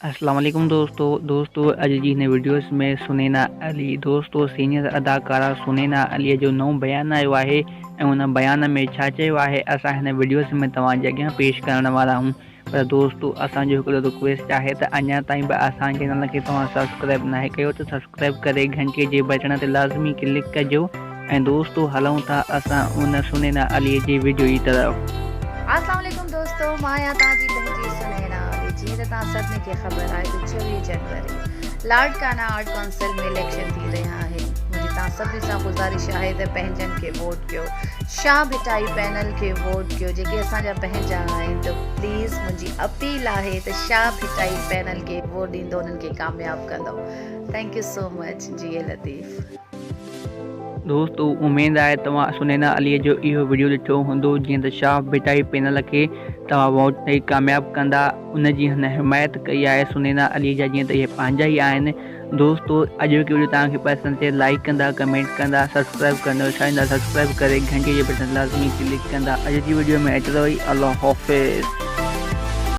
अस्सलाम वालेकुम दोस्तों अॼु जी हिन वीडियोस में सुनैना अली दोस्तों सीनियर अदाकारा सुनैना अलीअ जो नओं बयानु आयो आहे ऐं उन बयान में छा चयो आहे असां हिन वीडियोस में तव्हांजे अॻियां पेश करण वारा आहियूं। पर दोस्तों असांजो हिकिड़ो रिक्वेस्ट आहे त अञा ताईं बि असां चैनल खे तव्हां सब्सक्राइब नाहे कयो त सब्सक्राइब करे घंटे जे बटन ते लाज़मी क्लिक कजो। ऐं दोस्तों हलूं था असां उन सुनैना अलीअ जी वीडियो जी तरफ़। अस्सलाम वालेकुम दोस्तों, मां आहियां तव्हांजी पंहिंजी सुनैना अली। जीअं त तव्हां सभिनी खे ख़बर आहे त 26 जनवरी लाड़काना आर्ट काउंसिल में इलेक्शन थी रहिया आहिनि। मुंहिंजी तव्हां सभिनी सां गुज़ारिश आहे त पंहिंजनि खे वोट कयो, शाह भिटाई पैनल खे वोट कयो। जेके असांजा पंहिंजा आहिनि त प्लीज़ मुंहिंजी अपील आहे त शाह भिटाई पैनल खे वोट ॾींदो, उन्हनि खे कामयाबु कंदो। थैंक यू सो मच जी लतीफ़। दोस्तों उम्मीद आहे तव्हां सुनैना अलीअ जो इहो वीडियो ॾिठो हूंदो। जीअं त शाह भिटाई पैनल खे तव्हां वोट ॾेई कामयाबु कंदा, उन जी हिन हिमायत कई आहे सुनैना अलीअ जा, जीअं त इहे पंहिंजा ई आहिनि। दोस्तों अॼु जो वीडियो तव्हांखे पसंदि थिए लाइक कंदा, कमेंट कंदा, सब्सक्राइब कंदा, सब्सक्राइब करे घंटे जे बटन लाज़मी क्लिक कंदा। अॼु जी वीडियो में एतिरो ई। अल्लाह हाफ़िज़।